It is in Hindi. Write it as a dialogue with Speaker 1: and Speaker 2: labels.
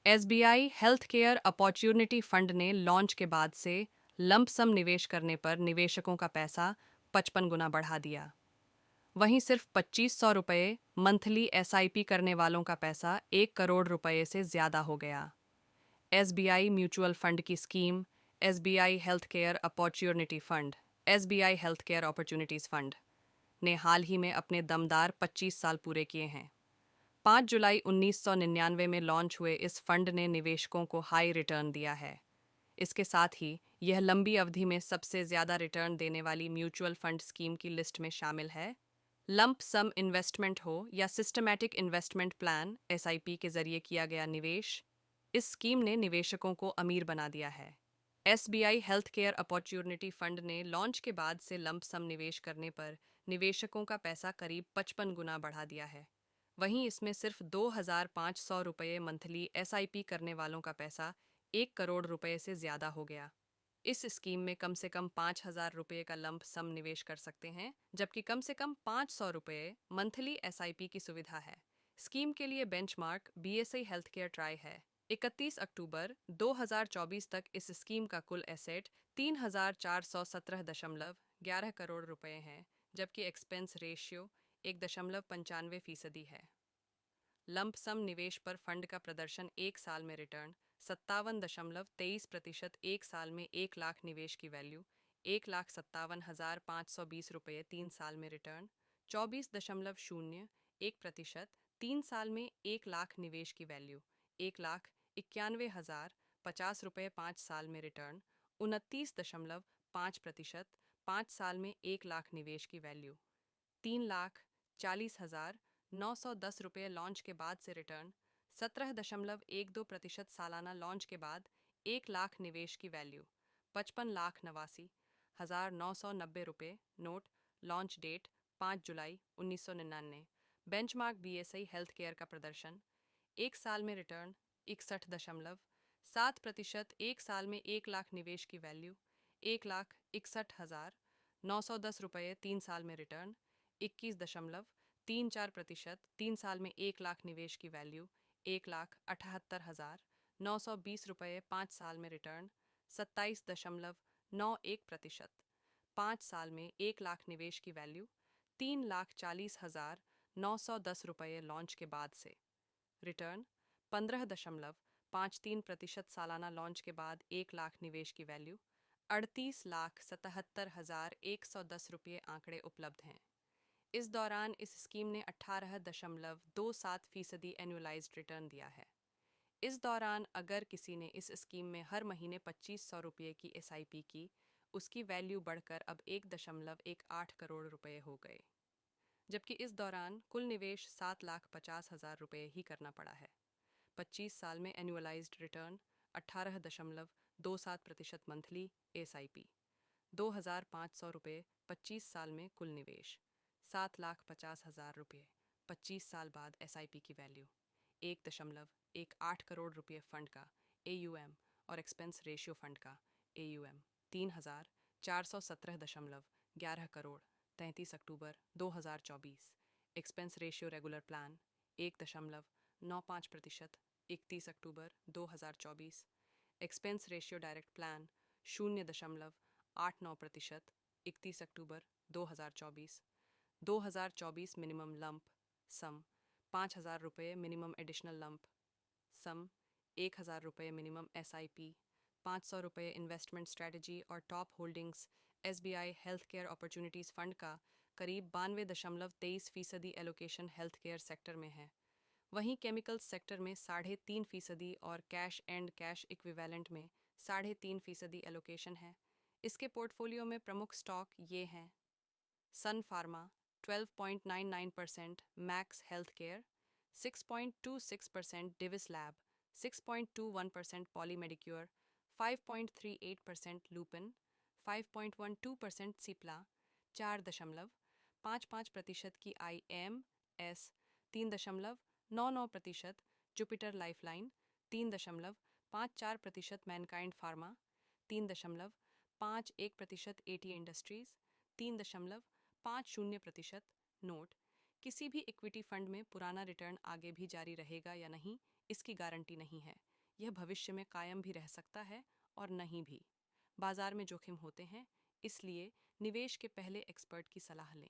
Speaker 1: SBI health care opportunity fund ने लॉन्च के बाद से लंप सम निवेश करने पर निवेशकों का पैसा 55 गुना बढ़ा दिया। वहीं सिर्फ 2500 रुपये मंथली एसआईपी करने वालों का पैसा 1 करोड़ रुपये से ज़्यादा हो गया। एसबीआई म्यूचुअल फंड की scheme SBI health care opportunity fund SBI health care opportunities fund ने हाल ही में अपने दमदार 25 साल पूरे किए हैं। 5 जुलाई 1999 में लॉन्च हुए इस फंड ने निवेशकों को हाई रिटर्न दिया है। इसके साथ ही यह लंबी अवधि में सबसे ज़्यादा रिटर्न देने वाली म्यूचुअल फंड स्कीम की लिस्ट में शामिल है। लंप सम इन्वेस्टमेंट हो या सिस्टमैटिक इन्वेस्टमेंट प्लान एसआईपी के जरिए किया गया निवेश, इस स्कीम ने निवेशकों को अमीर बना दिया है। SBI health care opportunity fund ने लॉन्च के बाद से लंप सम निवेश करने पर निवेशकों का पैसा करीब 55 गुना बढ़ा दिया है। वहीं इसमें सिर्फ 2500 रुपये मंथली एसआईपी करने वालों का पैसा 1 करोड़ रुपये से ज़्यादा हो गया। इस स्कीम में कम से कम 5,000 रुपये का लंप सम निवेश कर सकते हैं, जबकि कम से कम 500 रुपये मंथली एसआईपी की सुविधा है। स्कीम के लिए benchmark BSE health care try है। 31 अक्टूबर 2024 तक इस स्कीम का कुल एसेट 3,417.11 करोड़ रुपए है, जबकि एक्सपेंस रेशियो 1.95% है। लंप सम निवेश पर फंड का प्रदर्शन एक साल में रिटर्न 57.23%, एक साल में 1 लाख निवेश की वैल्यू 1,57,520 रुपये, 3 साल में रिटर्न 24.01%, 3 साल में 1 लाख निवेश की वैल्यू 1,91,050 रुपये, 5 साल में रिटर्न 29.5%, 5 साल में 1 लाख निवेश की वैल्यू 3,40,910 रुपये, लॉन्च के बाद से रिटर्न 17.12%, सालाना लॉन्च के बाद 1 लाख निवेश की वैल्यू 55,89,990 रुपये। नोट: लॉन्च डेट 5 जुलाई 1999। बेंचमार्क बीएसई हेल्थ केयर का प्रदर्शन: एक साल में रिटर्न 61.7%, एक साल में 1 लाख निवेश की वैल्यू 1,61,910 रुपये, 3 साल में रिटर्न 21.34%, 3 साल में 1 लाख निवेश की वैल्यू 1,78,920 रुपये, 5 साल में रिटर्न 27.91%, 5 साल में 1 लाख निवेश की वैल्यू 3,40,910 रुपये, लॉन्च के बाद से रिटर्न 15.53%, सालाना लॉन्च के बाद 1 लाख निवेश की वैल्यू 38,77,110 रुपये। आंकड़े उपलब्ध हैं। इस दौरान इस स्कीम ने 18.27% एनुअलाइज्ड रिटर्न दिया है। इस दौरान अगर किसी ने इस स्कीम में हर महीने 2500 रुपये की एसआईपी की, उसकी वैल्यू बढ़कर अब 1.18 करोड़ रुपये हो गए, जबकि इस दौरान कुल निवेश 7,50,000 रुपये ही करना पड़ा है। 25 साल में एनुअलाइज्ड रिटर्न 18.27% मंथली एसआईपी 2,500 रुपये, 25 साल में कुल निवेश 7,50,000 रुपये, 25 साल बाद एसआईपी की वैल्यू 1.18 करोड़ रुपये। फंड का एयूएम और एक्सपेंस रेशियो: फंड का एयूएम 3,417.11 करोड़ 33 अक्टूबर 2024। एक्सपेंस रेशियो रेगुलर प्लान 1.95%, 31 अक्टूबर 2024। एक्सपेंस रेशियो डायरेक्ट प्लान 0.89%, 31 अक्टूबर 2024। 2024 मिनिमम लंप सम 5,000 रुपये, मिनिमम एडिशनल लंप सम 1,000 रुपये, मिनिमम एसआईपी 500 रुपये। इन्वेस्टमेंट स्ट्रेटजी और top holdings: SBI health care opportunities fund का करीब 92.23% एलोकेशन हेल्थ केयर सेक्टर में है। वहीं केमिकल्स सेक्टर में 3.5% और कैश एंड कैश इक्विवेलेंट में 3.5% एलोकेशन है। इसके पोर्टफोलियो में प्रमुख स्टॉक ये हैं: सन फार्मा 12.99%, मैक्स हेल्थ केयर 6.26%, डिविस लैब 6.21%, पॉली मेडिक्योर 5.38%, लूपिन 5.12%, सिप्ला 4.55% की IMS 3.99%, जुपिटर लाइफलाइन 3.54%, मैनकाइंड फार्मा 3.51%, एटी इंडस्ट्रीज 3.50%। नोट: किसी भी इक्विटी फंड में पुराना रिटर्न आगे भी जारी रहेगा या नहीं, इसकी गारंटी नहीं है। यह भविष्य में कायम भी रह सकता है और नहीं भी। बाजार में जोखिम होते हैं, इसलिए निवेश के पहले एक्सपर्ट की सलाह लें।